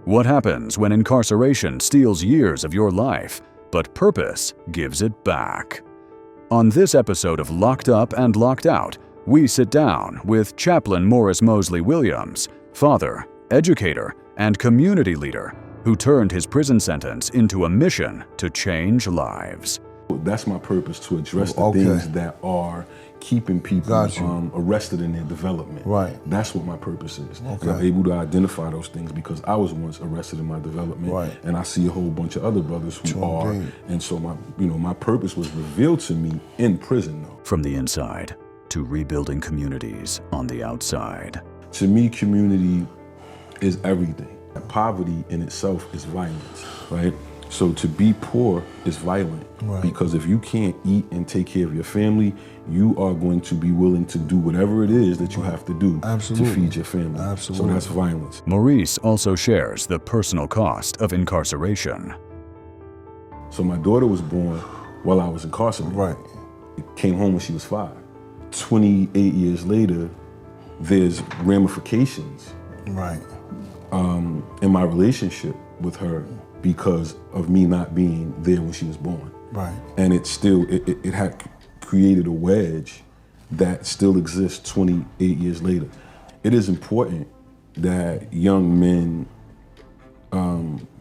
What happens when incarceration steals years of your life, but purpose gives it back? On this episode of Locked Up and Locked Out, we sit down with Chaplain Maurice Mosley Williams, father, educator, and community leader who turned his prison sentence into a mission to change lives. That's my purpose, to address the things that are keeping people arrested in their development. Right. That's what my purpose is. Okay. And I'm able to identify those things because I was once arrested in my development, right. And I see a whole bunch of other brothers who are. And so my purpose was revealed to me in prison, though. From the inside to rebuilding communities on the outside. To me, community is everything. Poverty in itself is violence, right? So to be poor is violent, right. Because if you can't eat and take care of your family, you are going to be willing to do whatever it is that you have to do to feed your family. Absolutely. So that's violence. Maurice also shares the personal cost of incarceration. So my daughter was born while I was incarcerated. Right. Came home when she was 5. 28 years later, there's ramifications, right, in my relationship with her because of me not being there when she was born. Right. And it had created a wedge that still exists 28 years later. It is important that young men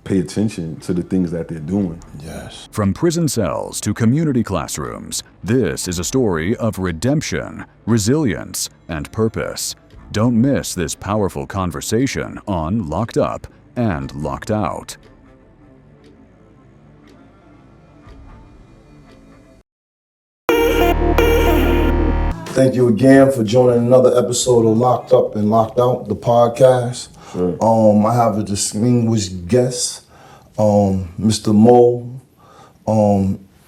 pay attention to the things that they're doing. Yes. From prison cells to community classrooms, this is a story of redemption, resilience, and purpose. Don't miss this powerful conversation on Locked Up and Locked Out. Thank you again for joining another episode of Locked Up and Locked Out, the podcast. Sure. I have a distinguished guest, Mr. Mo.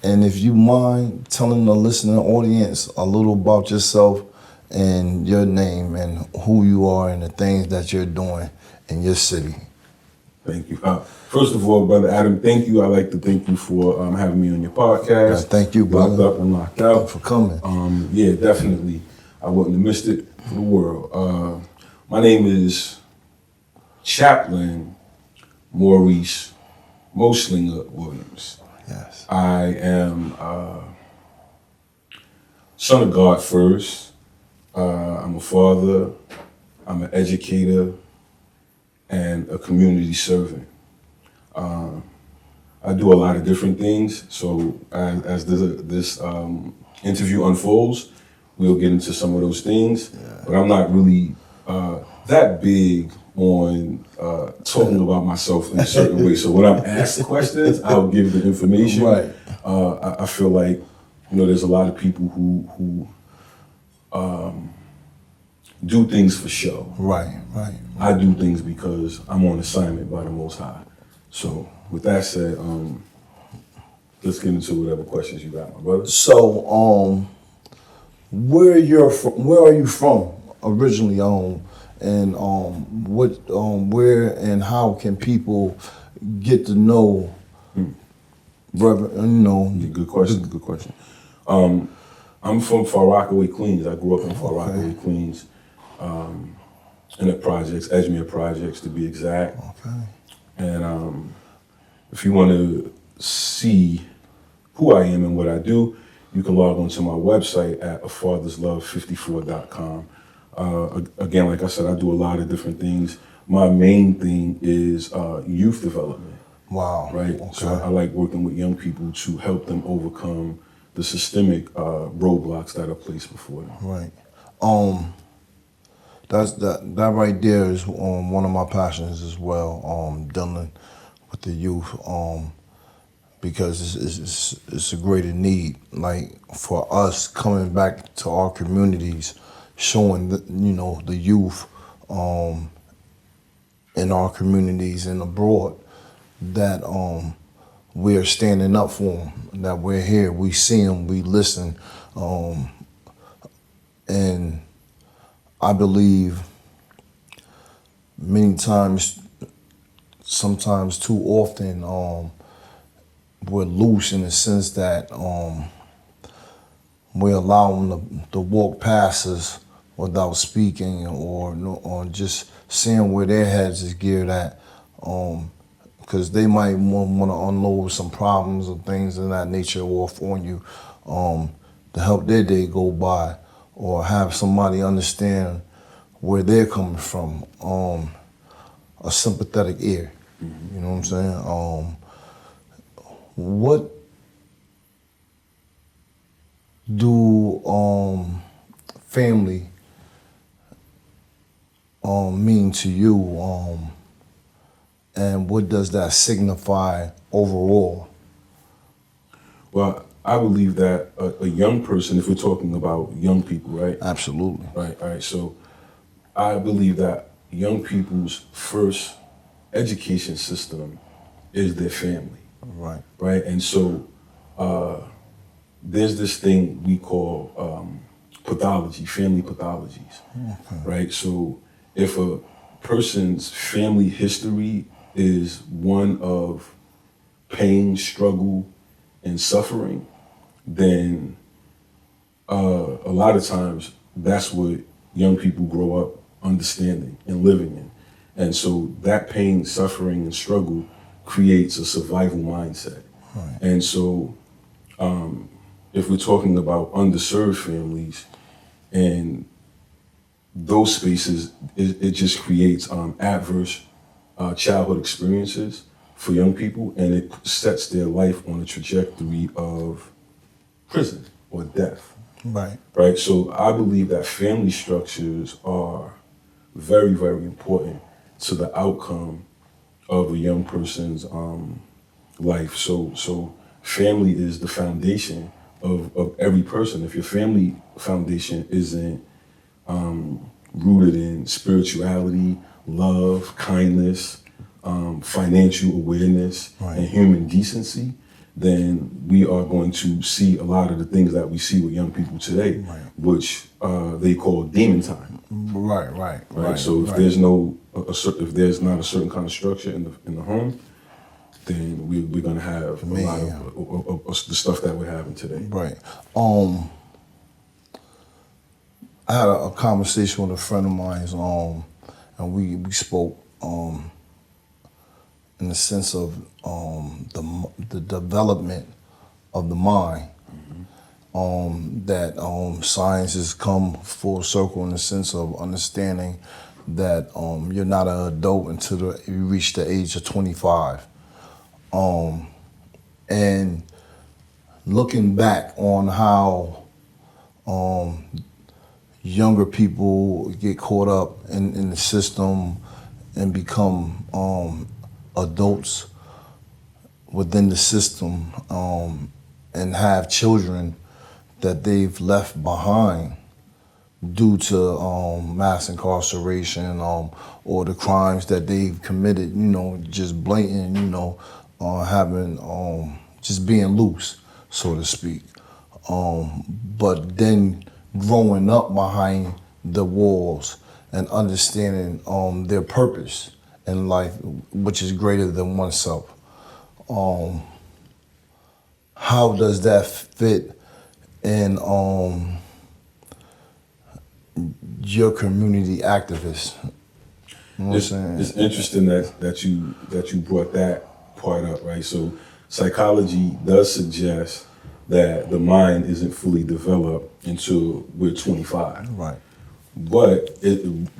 And if you mind telling the listening audience a little about yourself and your name and who you are and the things that you're doing in your city. Thank you. First of all, Brother Adam, thank you. I'd like to thank you for having me on your podcast. Yeah, thank you, brother. Locked Up and Locked Out. For coming. Yeah, definitely. I wouldn't have missed it for the world. My name is Chaplain Maurice Mosley Williams. Yes. I am son of God first. I'm a father. I'm an educator and a community servant. I do a lot of different things. So as this interview unfolds, we'll get into some of those things. Yeah. But I'm not really that big on talking about myself in a certain way. So when I'm asked questions, I'll give the information. Right. I feel like, there's a lot of people who do things for show. Right. I do things because I'm on assignment by the Most High. So with that said, let's get into whatever questions you got, my brother. So, where are you from originally? And where and how can people get to know, brother? Good question. Good question. I'm from Far Rockaway, Queens. I grew up in Far Rockaway, Queens, in the projects, Edgemere projects to be exact. Okay. And if you want to see who I am and what I do, you can log on to my website at afatherslove54.com. Again, like I said, I do a lot of different things. My main thing is youth development. Wow. Right? Okay. So I like working with young people to help them overcome the systemic roadblocks that are placed before them. Right. That right there is one of my passions as well, dealing with the youth, because it's a greater need, like for us coming back to our communities, showing the youth in our communities and abroad that we are standing up for them, that we're here, we see them, we listen, and I believe many times, sometimes too often, we're loose in the sense that we allow them to walk past us without speaking or just seeing where their heads is geared at. because they might want to unload some problems or things of that nature off on you, to help their day go by, or have somebody understand where they're coming from, a sympathetic ear. You know what I'm saying? What do family mean to you, and what does that signify overall? Well, I believe that a young person, if we're talking about young people, right? Absolutely. Right, all right. So I believe that young people's first education system is their family. Right. Right. And so there's this thing we call pathology, family pathologies. Okay. Right. So if a person's family history is one of pain, struggle, and suffering, then a lot of times that's what young people grow up understanding and living in. And so that pain, suffering, and struggle creates a survival mindset. Right. And so if we're talking about underserved families and those spaces, it just creates adverse childhood experiences for young people, and it sets their life on a trajectory of prison or death. Right. Right. So I believe that family structures are very, very important to the outcome of a young person's life. So family is the foundation of every person. If your family foundation isn't rooted in spirituality, love, kindness, financial awareness, Right. and human decency, then we are going to see a lot of the things that we see with young people today, Right. which they call demon time. Right. So if there's no, if there's not a certain kind of structure in the home, then we're gonna have a lot of the stuff that we're having today. Right. I had a conversation with a friend of mine, and we spoke in the sense of the development of the mind. That science has come full circle in the sense of understanding that you're not an adult until you reach the age of 25. And looking back on how younger people get caught up in the system and become adults within the system, and have children that they've left behind due to mass incarceration, or the crimes that they've committed, just blatant, having, just being loose, so to speak. But then growing up behind the walls and understanding their purpose in life, which is greater than oneself. How does that fit in your community activists? You know what I'm saying? It's interesting that you brought that part up, right? So psychology does suggest that the mind isn't fully developed until we're 25. Right. But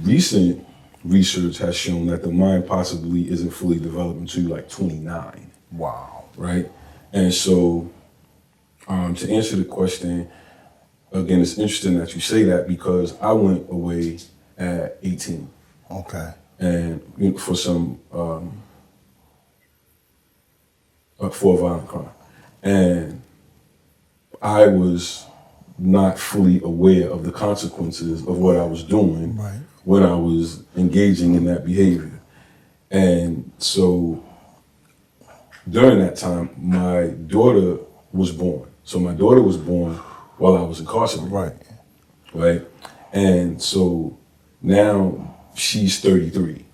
recent research has shown that the mind possibly isn't fully developed until like 29. Wow. Right? And so to answer the question, again, it's interesting that you say that because I went away at 18. Okay. And for some, for a violent crime. And I was not fully aware of the consequences of what I was doing Right. when I was engaging in that behavior. And so during that time, my daughter was born. So my daughter was born while I was incarcerated. Right. Right? And so now she's 33.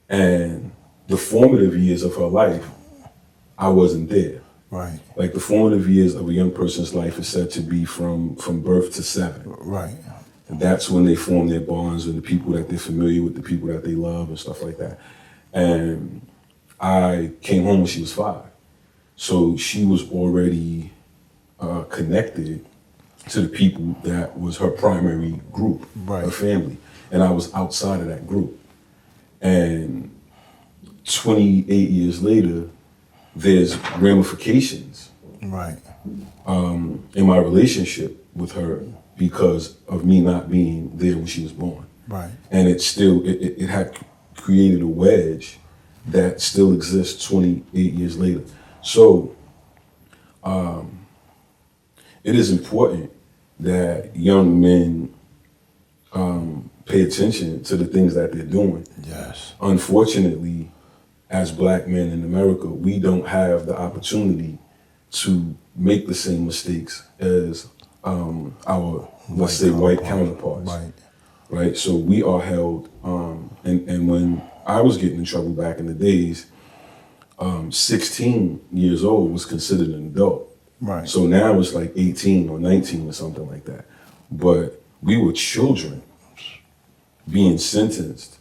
And the formative years of her life, I wasn't there. Right. Like the formative years of a young person's life is said to be from birth to 7. Right. And that's when they form their bonds with the people that they're familiar with, the people that they love and stuff like that. And I came home when she was 5. So she was already connected to the people that was her primary group, Right. her family. And I was outside of that group. And 28 years later, there's ramifications Right. in my relationship with her because of me not being there when she was born. Right. And it had created a wedge that still exists 28 years later. So it is important that young men pay attention to the things that they're doing. Yes. Unfortunately, as black men in America, we don't have the opportunity to make the same mistakes as our, let's say, white counterparts. Right. Right? So we are held, and when I was getting in trouble back in the days, 16 years old was considered an adult. Right. So now it's like 18 or 19 or something like that. But we were children being sentenced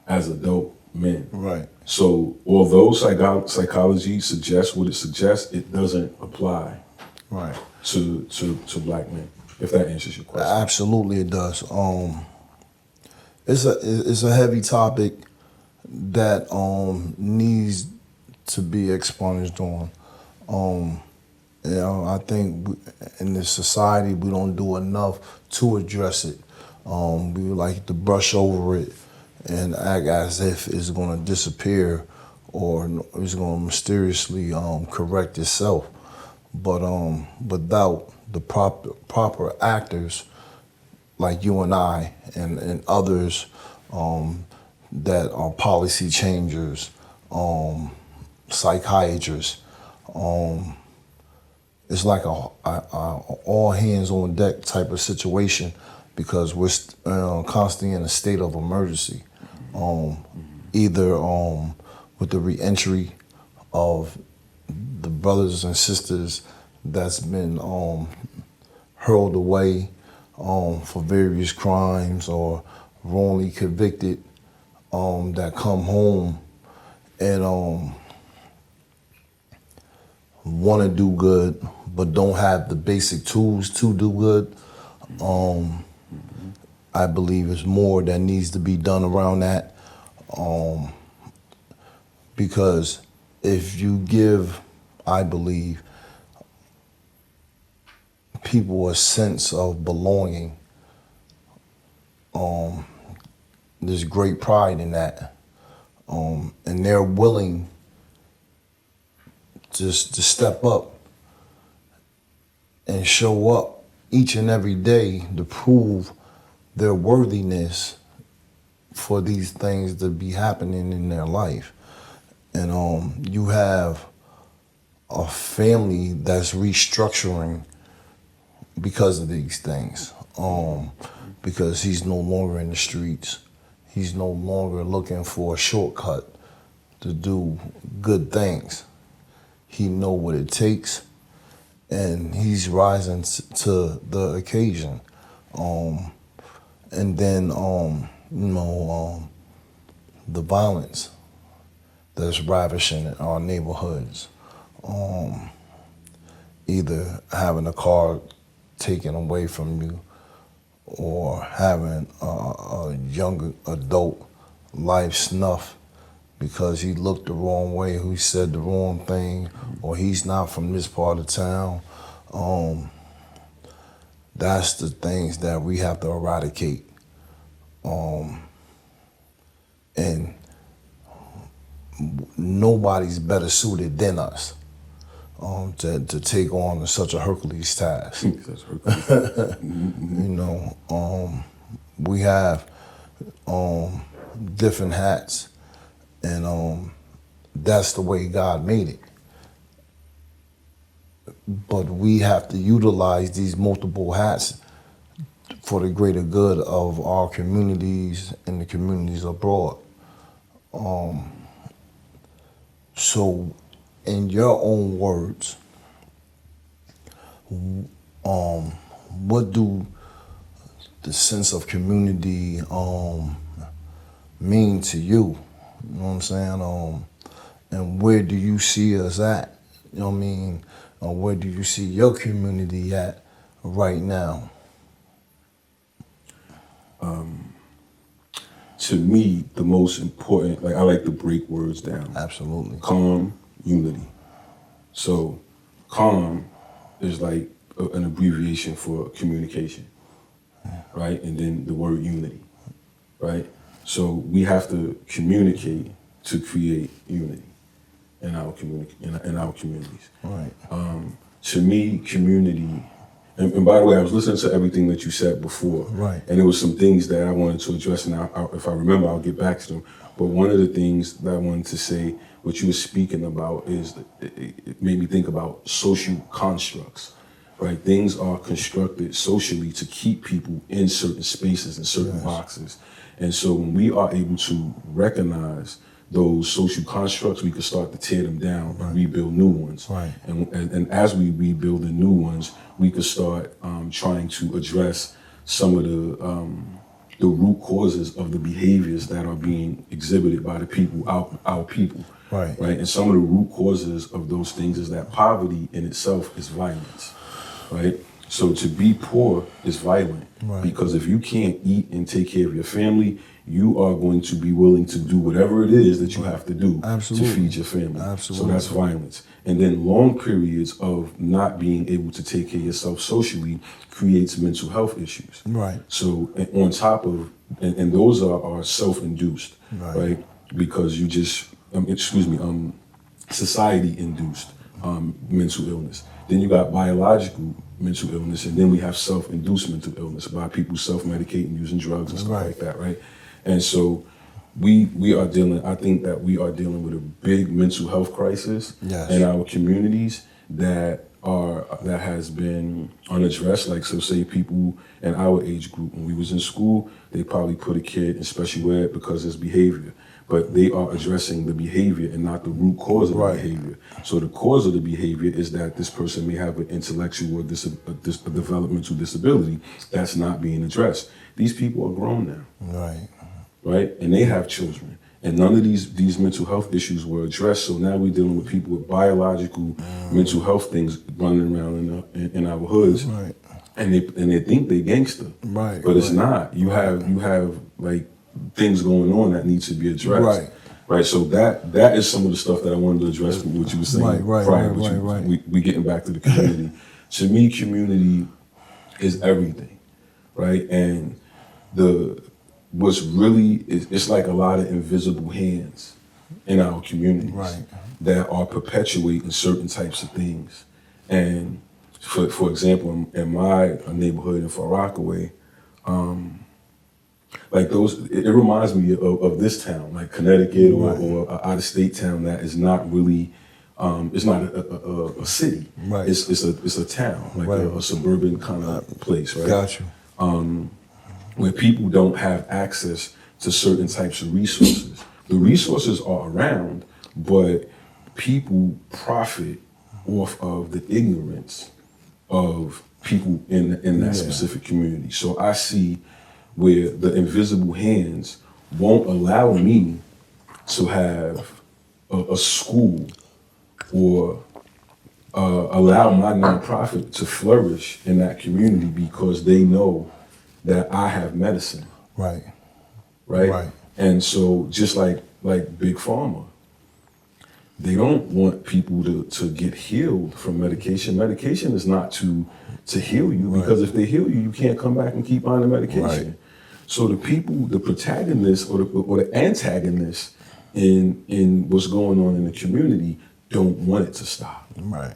as adult men. Right. So although psychology suggests what it suggests, it doesn't apply Right. to black men, if that answers your question. Absolutely, it does. It's a heavy topic that needs to be expunged on. I think in this society we don't do enough to address it. We like to brush over it and act as if it's going to disappear or it's going to mysteriously correct itself. But without the proper actors like you and I and others that are policy changers, psychiatrists, it's like a all hands on deck type of situation because we're constantly in a state of emergency. Either with the reentry of the brothers and sisters that's been hurled away for various crimes or wrongly convicted that come home and want to do good but don't have the basic tools to do good. I believe there's more that needs to be done around that because if you give, I believe, people a sense of belonging, there's great pride in that, and they're willing just to step up and show up each and every day to prove their worthiness for these things to be happening in their life. And you have a family that's restructuring because of these things, because he's no longer in the streets. He's no longer looking for a shortcut to do good things. He know what it takes, and he's rising to the occasion. And then, the violence that's ravishing our neighborhoods. Either having a car taken away from you or having a young adult life snuffed because he looked the wrong way, or he said the wrong thing, or he's not from this part of town. That's the things that we have to eradicate. And nobody's better suited than us to take on such a Hercules task. We have different hats, and that's the way God made it. But we have to utilize these multiple hats for the greater good of our communities and the communities abroad. So, in your own words, what do the sense of community mean to you? You know what I'm saying? And where do you see us at? You know what I mean? Where do you see your community at right now? To me, the most important, like I like to break words down. Absolutely. Calm, unity. So calm is like an abbreviation for communication, right? And then the word unity, right? So we have to communicate to create unity in our communities. Right. To me, community, and by the way, I was listening to everything that you said before, Right. and there was some things that I wanted to address, and if I remember, I'll get back to them. But one of the things that I wanted to say, what you were speaking about, is it made me think about social constructs, right? Things are constructed socially to keep people in certain spaces and certain boxes, and so when we are able to recognize those social constructs, we can start to tear them down and rebuild new ones. Right. And as we rebuild the new ones, we could start trying to address some of the root causes of the behaviors that are being exhibited by the people, our people. Right. Right. And some of the root causes of those things is that poverty in itself is violence. Right. So to be poor is violent. Right. Because if you can't eat and take care of your family, you are going to be willing to do whatever it is that you have to do Absolutely. to feed your family. Absolutely. So that's violence. And then long periods of not being able to take care of yourself socially creates mental health issues. Right. So on top of, and those are self-induced, Right. Because you just, society-induced mental illness. Then you got biological mental illness, and then we have self-induced mental illness by people self-medicating, using drugs and stuff like that, right? And so I think that we are dealing with a big mental health crisis in our communities that has been unaddressed. Like, so say people in our age group, when we was in school, they probably put a kid in special ed because of his behavior. But they are addressing the behavior and not the root cause of the behavior. So the cause of the behavior is that this person may have an intellectual or a developmental disability that's not being addressed. These people are grown now. Right. Right? And they have children. And none of these mental health issues were addressed. So now we're dealing with people with biological mental health things running around in our hoods. Right. And they think they gangster. Right. But it's not. You have like things going on that needs to be addressed. Right. Right. So that is some of the stuff that I wanted to address with what you were saying prior. We getting back to the community. To me, community is everything. Right. And what's really it's like a lot of invisible hands in our communities that are perpetuating certain types of things. And for example, in my neighborhood in Far Rockaway, like it reminds me of this town, like Connecticut or out of state town that is not really, it's not a city. Right. It's a town, like a suburban kind of place, right? Got you. Where people don't have access to certain types of resources. The resources are around, but people profit off of the ignorance of people in that specific community. So I see where the invisible hands won't allow me to have a school or allow my nonprofit to flourish in that community because they know that I have medicine. Right. And so just like Big Pharma, they don't want people to get healed from medication. Medication is not to heal you, because if they heal you, you can't come back and keep on the medication. Right. So the people, the protagonists or the antagonists in what's going on in the community don't want it to stop. Right?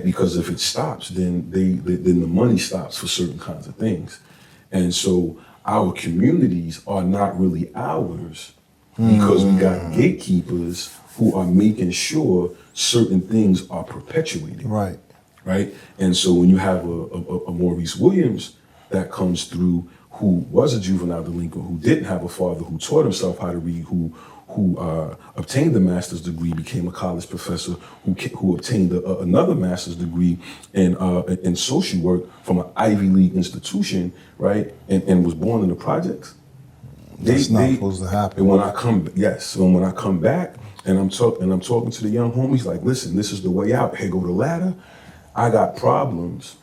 Because if it stops, then the money stops for certain kinds of things. And so our communities are not really ours because we got gatekeepers who are making sure certain things are perpetuated. Right? And so when you have a Maurice Williams that comes through, who was a juvenile delinquent, who didn't have a father, who taught himself how to read, who obtained a master's degree, became a college professor, who obtained another master's degree in social work from an Ivy League institution, right? And was born in the projects. That's not supposed to happen. And when I come, yes, so when I come back and I'm talking to the young homies, like, listen, this is the way out. Here go the ladder. I got problems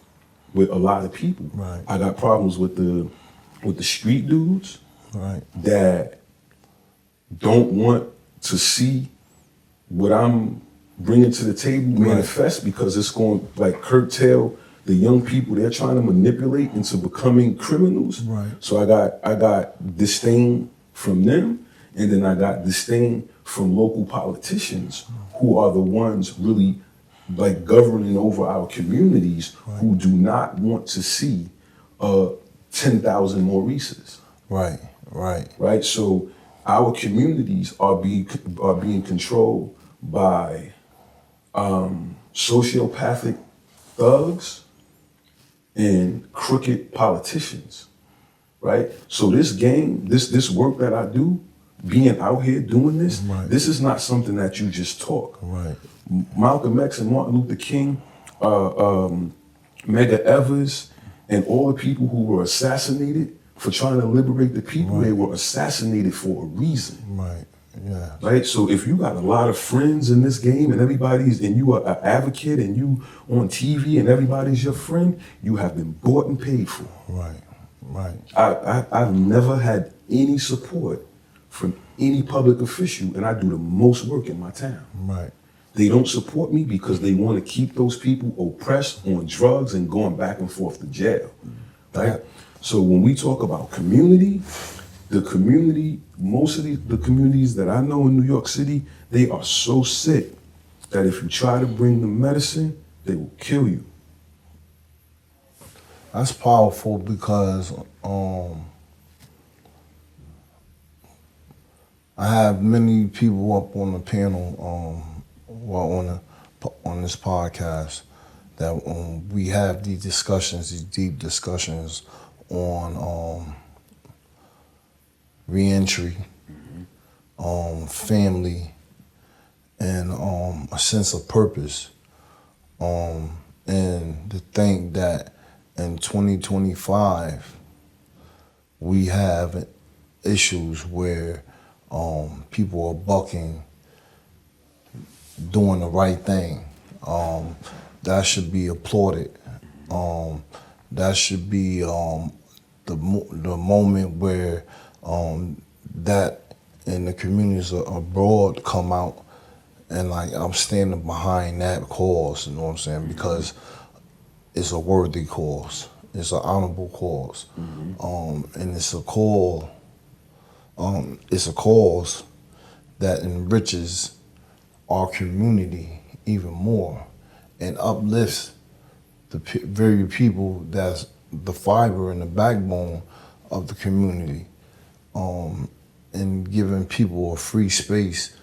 with a lot of people. Right. I got problems with the street dudes. Right. That don't want to see what I'm bringing to the table manifest, because it's going to like curtail the young people they're trying to manipulate into becoming criminals. Right. So I got disdain from them, and then I got disdain from local politicians who are the ones really like governing over our communities, who do not want to see 10,000 Maurices. Right. Right. So our communities are being controlled by sociopathic thugs and crooked politicians. Right. So this game, this work that I do, being out here doing this, this is not something that you just talk. Right. Malcolm X and Martin Luther King, Medgar Evers, and all the people who were assassinated for trying to liberate the people, they were assassinated for a reason. Right. Yeah. Right. So if you got a lot of friends in this game and and you are an advocate and you on TV and everybody's your friend, you have been bought and paid for. Right. I've never had any support from any public official, and I do the most work in my town. Right. They don't support me because they want to keep those people oppressed on drugs and going back and forth to jail. Right. So when we talk about community, most of the communities that I know in New York City, they are so sick that if you try to bring them medicine, they will kill you. That's powerful because I have many people up on the panel, on this podcast, that we have these deep discussions on reentry, family, and a sense of purpose. And to think that in 2025 we have issues where people are bucking, doing the right thing. That should be applauded. That should be the moment where that and the communities abroad come out and like, I'm standing behind that cause, you know what I'm saying? Because it's a worthy cause. It's an honorable cause. And it's a call. It's a cause that enriches our community even more and uplifts the very people that's the fiber and the backbone of the community, and giving people a free space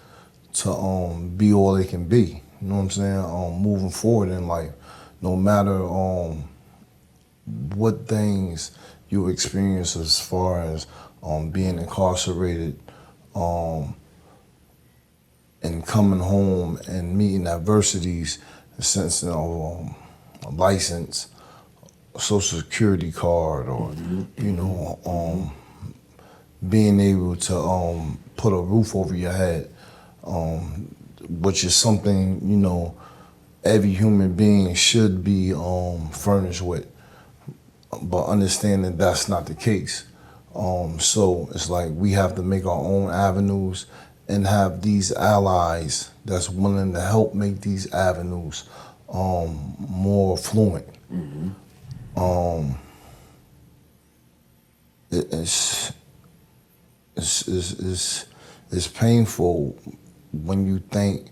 to be all they can be. You know what I'm saying? Moving forward in life, no matter what things you experience as far as being incarcerated, and coming home and meeting adversities, since a license, a social security card, or being able to put a roof over your head, which is something every human being should be furnished with, but understanding that's not the case. So it's like we have to make our own avenues and have these allies that's willing to help make these avenues more fluent. It's painful when you think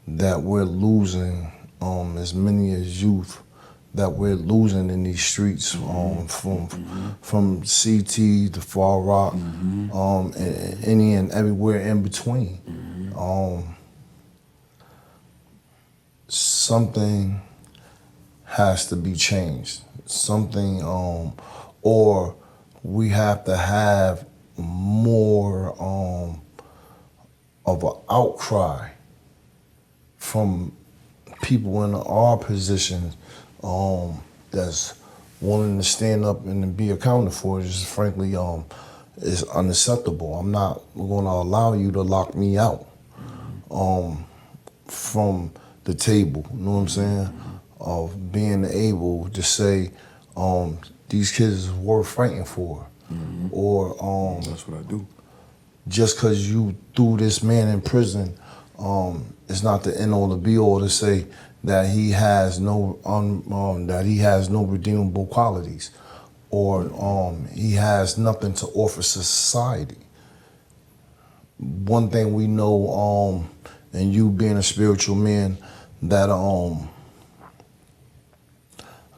that we're losing as many as youth that we're losing in these streets, from CT to Far Rock, and any and everywhere in between. Something has to be changed. Something, or we have to have more of an outcry from people in our positions, that's willing to stand up and be accounted for. Just frankly, is unacceptable. I'm not going to allow you to lock me out from the table. You know what I'm saying? Of being able to say these kids is worth fighting for, or That's what I do. just because you threw this man in prison, it's not the end all, the be all to say that he has no redeemable qualities, or he has nothing to offer society. One thing we know, and you being a spiritual man, that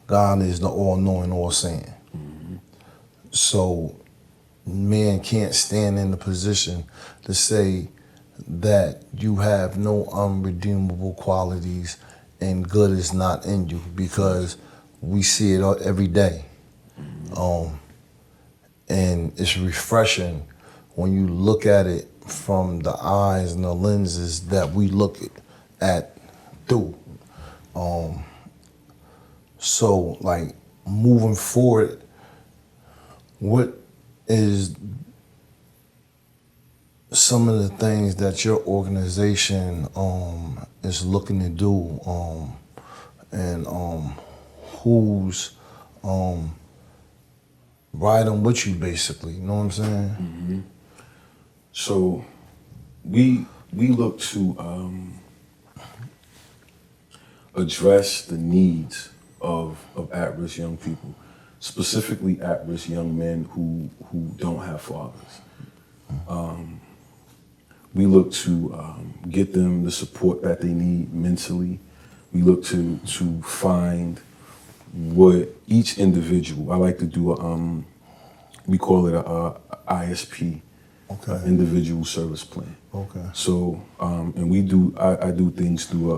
God is the all-knowing, all-seeing. So man can't stand in the position to say that you have no unredeemable qualities and good is not in you, because we see it every day. And it's refreshing when you look at it from the eyes and the lenses that we look at through. So like moving forward, what is some of the things that your organization is looking to do, and who's riding with you, basically? You know what I'm saying? So we look to address the needs of at-risk young people, specifically at-risk young men who don't have fathers. We look to get them the support that they need mentally. We look to find what each individual, I like to do we call it a ISP, Okay. individual service plan. Okay. So, and I do things through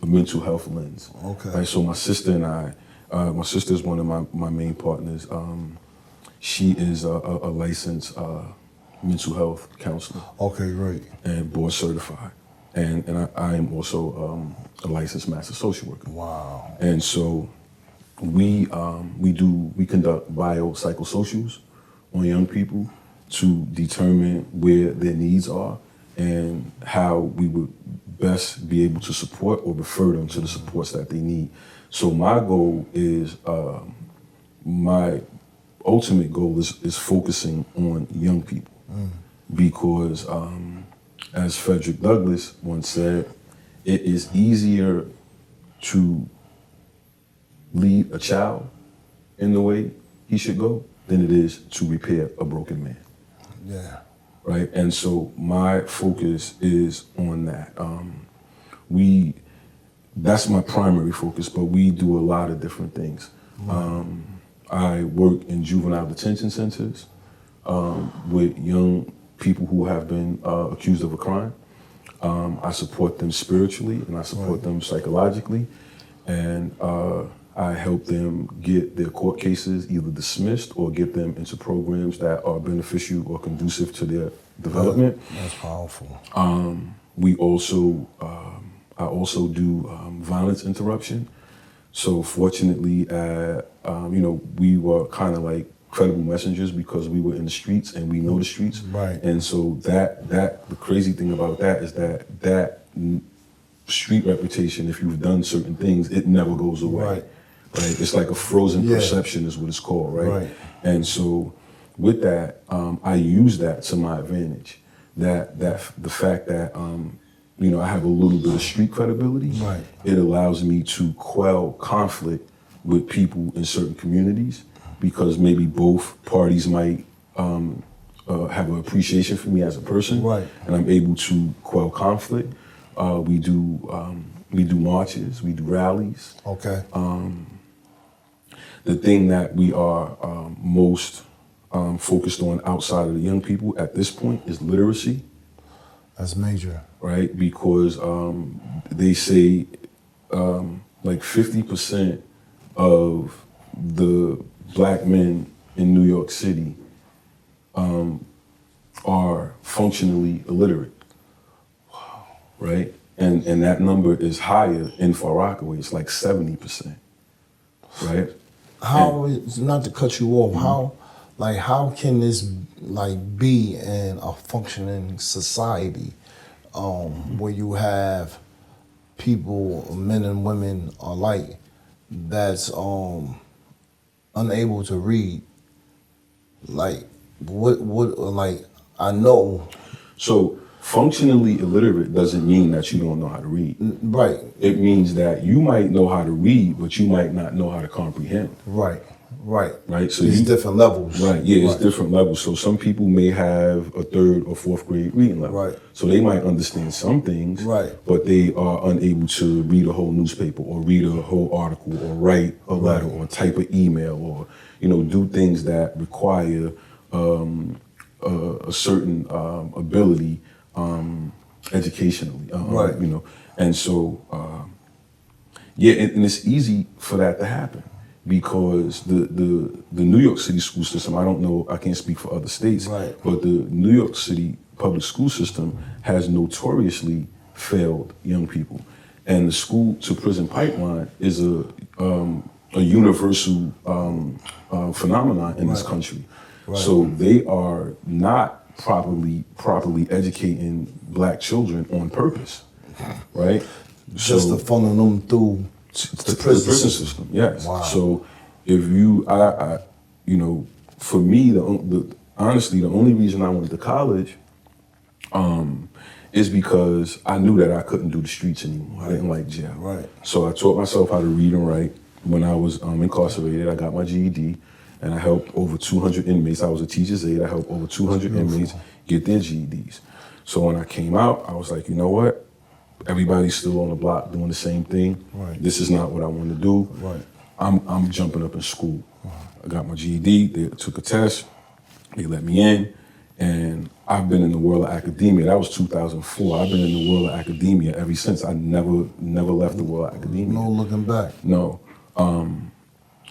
a mental health lens. Okay. Right. So my sister and I, my sister is one of my main partners. She is a licensed mental health counselor. Okay, great. And board certified. And I am also a licensed master social worker. Wow. And so we conduct biopsychosocials on young people to determine where their needs are and how we would best be able to support or refer them to the supports that they need. So my goal is, my ultimate goal is focusing on young people, because as Frederick Douglass once said, it is easier to lead a child in the way he should go than it is to repair a broken man. Yeah. Right? And so my focus is on that. That's my primary focus, but we do a lot of different things. I work in juvenile detention centers with young people who have been accused of a crime. I support them spiritually and I support them psychologically, and I help them get their court cases either dismissed or get them into programs that are beneficial or conducive to their development. That's powerful. I also do violence interruption. So fortunately, we were kind of like credible messengers because we were in the streets and we know the streets. Right. And so the crazy thing about that is that street reputation, if you've done certain things, it never goes away. Right. Right? It's like a frozen perception is what it's called, right? Right. And so with that, I use that to my advantage. That the fact that I have a little bit of street credibility. Right. It allows me to quell conflict with people in certain communities, because maybe both parties might have an appreciation for me as a person. Right. And I'm able to quell conflict. We do marches, we do rallies. Okay. The thing that we are most focused on outside of the young people at this point is literacy. That's major. Right? Because they say like 50% of the black men in New York City are functionally illiterate. Wow. Right? And that number is higher in Far Rockaway. It's like 70%. Right? How, not to cut you off, like how can this like be in a functioning society where you have people, men and women alike, that's unable to read? Like what like I know. So functionally illiterate doesn't mean that you don't know how to read. Right. It means that you might know how to read, but you might not know how to comprehend. Right. Right. So there's different levels. Right. Yeah, it's different levels. So some people may have a 3rd or 4th grade reading level. Right. So they might understand some things. Right. But they are unable to read a whole newspaper or read a whole article or write a letter or type an email or do things that require a certain ability educationally. Right. And so and it's easy for that to happen. Because the New York City school system, I don't know, I can't speak for other states, right. but the New York City public school system has notoriously failed young people. And the school to prison pipeline is a universal phenomenon in this country. Right. So they are not properly educating black children on purpose, right? Just to funnel them through the prison system. Yes. Wow. So if you, for me, honestly, the only reason I went to college, is because I knew that I couldn't do the streets anymore. I didn't like jail. Right. So I taught myself how to read and write. When I was incarcerated, I got my GED, and I helped over 200 inmates. I was a teacher's aide. I helped over 200 inmates get their GEDs. So when I came out, I was like, you know what? Everybody's still on the block doing the same thing. Right. This is not what I want to do. Right. I'm jumping up in school. I got my GED. They took a test. They let me in, and I've been in the world of academia. That was 2004. I've been in the world of academia ever since. I never left the world of academia. No looking back. No.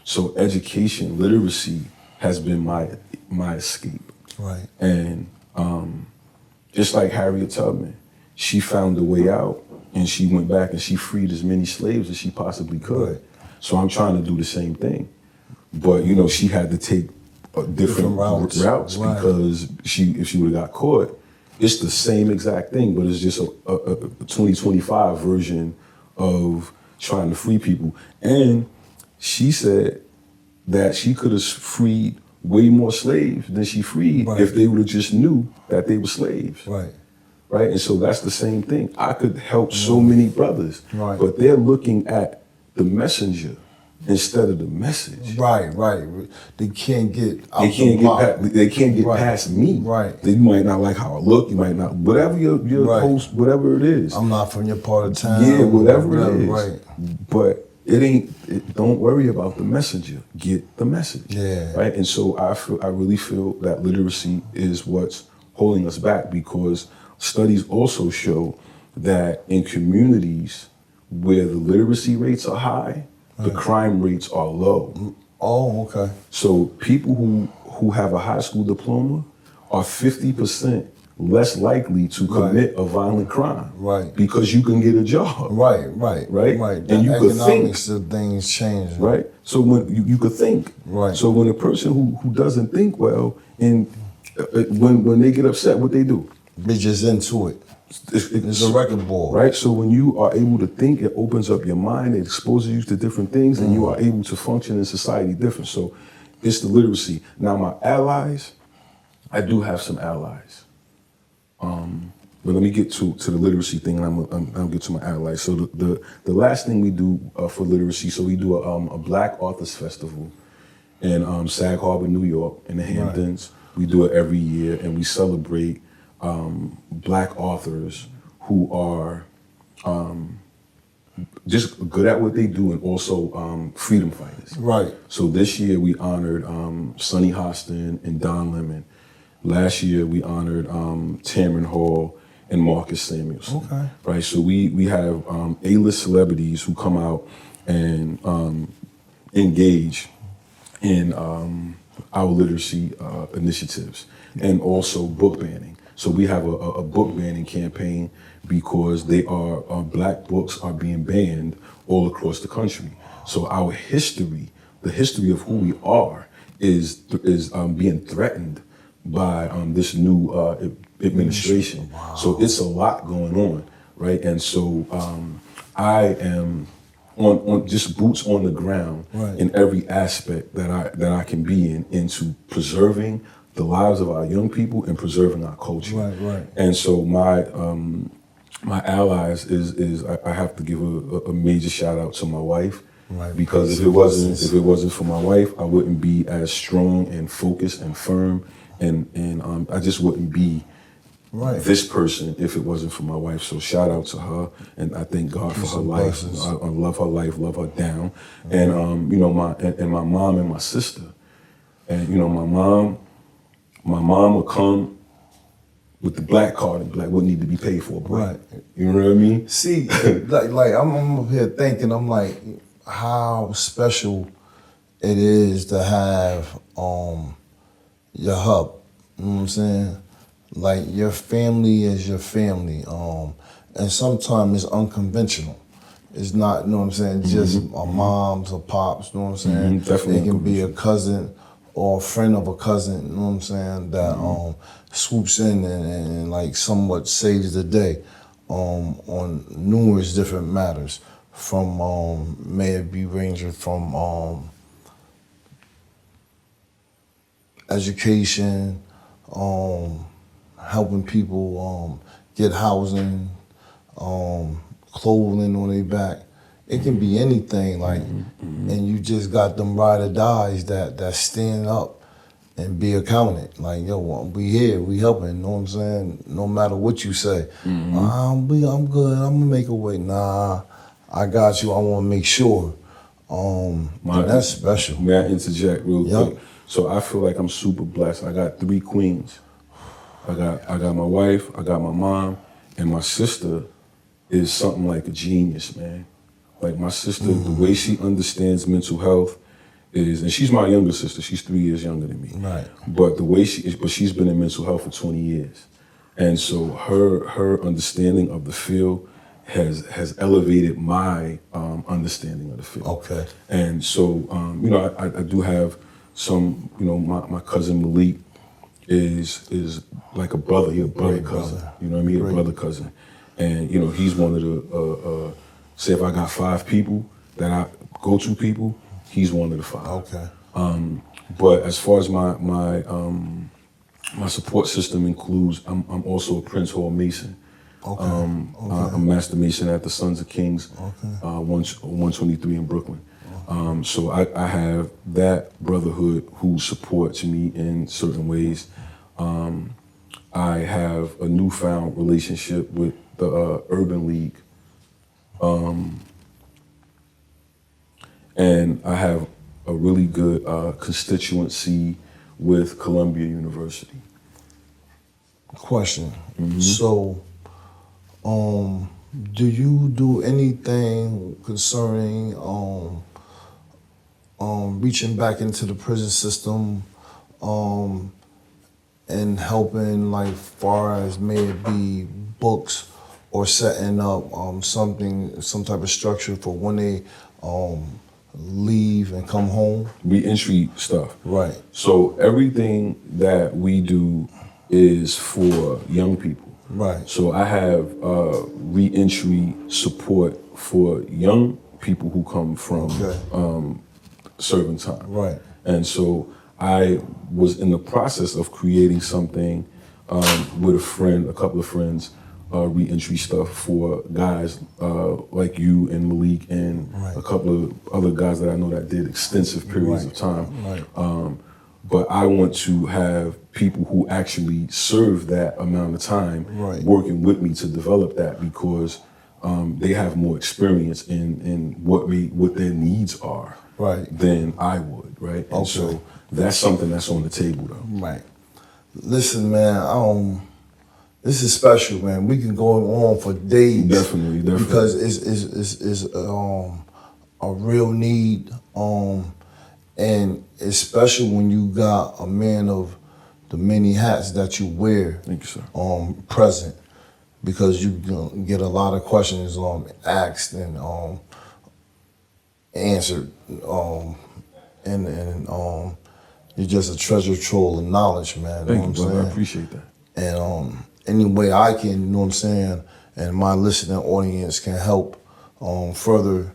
So education, literacy has been my escape. Right. And just like Harriet Tubman, she found a way out, and she went back and she freed as many slaves as she possibly could. Right. So I'm trying to do the same thing. But, she had to take different routes right. Because if she would have got caught, it's the same exact thing, but it's just a 2025 version of trying to free people. And she said that she could have freed way more slaves than she freed if they would have just knew that they were slaves. Right. Right, and so that's the same thing. I could help so many brothers, but they're looking at the messenger instead of the message. Right. They can't get out they can't get past me. Right. You might not like how I look. You might not. Whatever your post, whatever it is. I'm not from your part of town. Yeah, whatever it is. Right. But don't worry about the messenger. Get the message. Yeah. Right. And so I really feel that literacy is what's holding us back, because studies also show that in communities where the literacy rates are high, the crime rates are low. Oh, okay. So people who have a high school diploma are 50% less likely to commit a violent crime. Right. Because you can get a job. Right. And you could think. Of things change. Right. So when you could think. Right. So when a person who doesn't think well, and when they get upset, what they do? They're just into it. It's a record board. Right? So when you are able to think, it opens up your mind, it exposes you to different things, and you are able to function in society different. So it's the literacy. Now my allies, I do have some allies. But let me get to the literacy thing, and I'll get to my allies. So the last thing we do for literacy, so we do a Black Authors Festival in Sag Harbor, New York, in the Hamptons. Right. We do it every year, and we celebrate Black authors who are just good at what they do, and also freedom fighters. Right. So this year we honored Sonny Hostin and Don Lemon. Last year we honored Tamron Hall and Marcus Samuelson. Okay. Right. So we have A-list celebrities who come out and engage in our literacy initiatives, and also book banning. So we have a book banning campaign because Black books are being banned all across the country. So our history, the history of who we are, is being threatened by this new administration. Wow. So it's a lot going on, right? And so I am on just boots on the ground Right. in every aspect that I can be in, into preserving the lives of our young people and preserving our culture. Right. And so my allies is I have to give a major shout out to my wife. Right. Because if it wasn't for my wife, I wouldn't be as strong and focused and firm, and I just wouldn't be Right. this person if it wasn't for my wife. So shout out to her, and I thank God for her life. I love her life, love her down, and my mom and my sister, and my mom would come with the black card and be like, what need to be paid for, bro? Right. You know what I mean? See, like I'm up here thinking, I'm like, how special it is to have your hub. You know what I'm saying? Like, your family is your family. And sometimes it's unconventional. It's not, you know what I'm saying, just a moms or pops, you know what I'm saying? Definitely It can be a cousin or a friend of a cousin, you know what I'm saying, that swoops in and like somewhat saves the day on numerous different matters. From may it be ranging from education, helping people get housing, clothing on their back. It can be anything, like, and you just got them ride or dies that stand up and be accounted. Like, yo, we here, we helping, you know what I'm saying? No matter what you say. I'm good, I'm gonna make a way. Nah, I got you, I wanna make sure. And that's special. May I interject real Yup. quick? So I feel like I'm super blessed. I got 3 queens. I got my wife, I got my mom, and my sister is something like a genius, man. Like, my sister, the way she understands mental health is, and she's my younger sister, she's 3 years younger than me. Right. But the way she's been in mental health for 20 years. And so her understanding of the field has elevated my understanding of the field. Okay. And so, I do have some, my cousin Malik is like a brother. He's a brother Great cousin. brother. You know what I mean? Great. A brother cousin. And, he's one of the, say if I got 5 people that I go to people, he's one of the 5. Okay. But as far as my support system includes, I'm also a Prince Hall Mason. Okay. I'm Master Mason at the Sons of Kings, 123 in Brooklyn. So I have that brotherhood who supports me in certain ways. I have a newfound relationship with the Urban League. And I have a really good constituency with Columbia University. Question. So, do you do anything concerning reaching back into the prison system and helping, like, far as may it be books or setting up some type of structure for when they leave and come home? Reentry stuff. Right. So everything that we do is for young people. Right. So I have reentry support for young people who come from serving time. Right. And so I was in the process of creating something with a couple of friends, reentry stuff for guys like you and Malik and a couple of other guys that I know that did extensive periods of time. Right. But I want to have people who actually serve that amount of time working with me to develop that, because they have more experience in what their needs are than I would, right? And so that's something that's on the table, though. Right. Listen, man, this is special, man. We can go on for days. Definitely. Because it's a real need, and it's special when you got a man of the many hats that you wear. Thank you, sir. Present, because you get a lot of questions asked and answered, and you're just a treasure trove of knowledge, man. Thank you, know what I'm brother. I saying? appreciate that. And any way I can, you know what I'm saying, and my listening audience can help further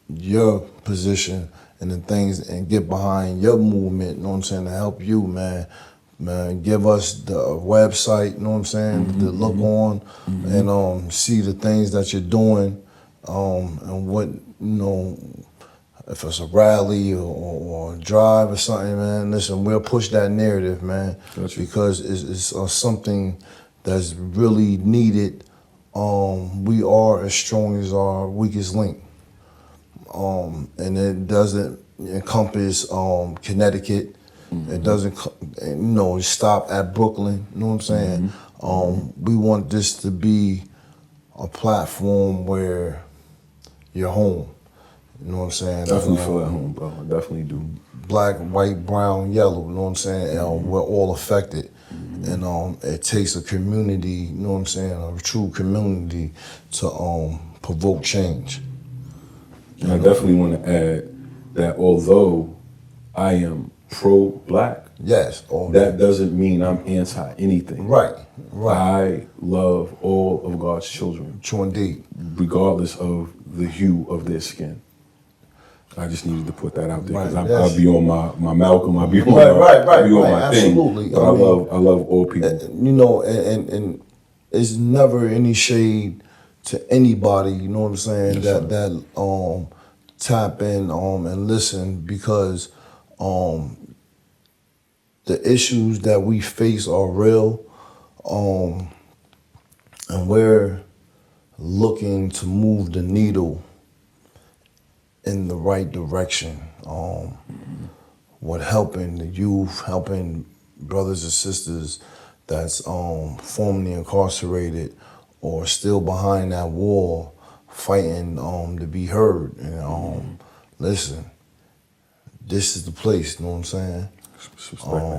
your position and the things and get behind your movement, you know what I'm saying, to help you, man. Man, give us the website, you know what I'm saying, to look on and see the things that you're doing and what, you know, if it's a rally or a drive or something, man, listen, we'll push that narrative, man, Gotcha. because it's something that's really needed. We are as strong as our weakest link. And it doesn't encompass Connecticut. It doesn't, you know, stop at Brooklyn. You know what I'm saying? We want this to be a platform where you're home. You know what I'm saying? Definitely feel at home, bro. I definitely do. Black, white, brown, yellow. You know what I'm saying? And we're all affected. And it takes a community. You know what I'm saying? A true community to provoke change. And I definitely want to add that although I am pro-black, Yes. that doesn't mean I'm anti-anything. Right. I love all of God's children, True indeed. regardless of the hue of their skin. I just needed to put that out there because Right, I'll yes. be on my Malcolm, I'll be on Right, my thing. absolutely. But I love all people. You know, and it's never any shade to anybody, you know what I'm saying, Yes, that tap in and listen, because the issues that we face are real, and we're looking to move the needle in the right direction. With helping the youth, helping brothers and sisters that's formerly incarcerated or still behind that wall, fighting to be heard. And listen, this is the place. You know what I'm saying?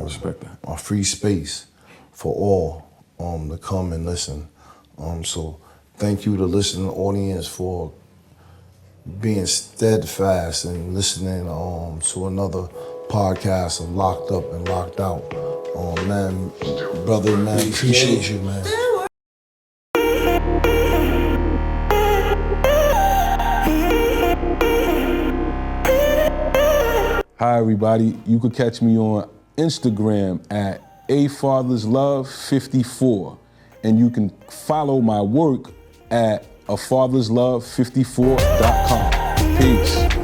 Respect that. A free space for all to come and listen. So thank you to listening audience for being steadfast and listening to another podcast of Locked Up and Locked Out. Man, brother, man, appreciate you, man. Hi, everybody. You could catch me on Instagram at afatherslove54. And you can follow my work at afatherslove54.com. Peace.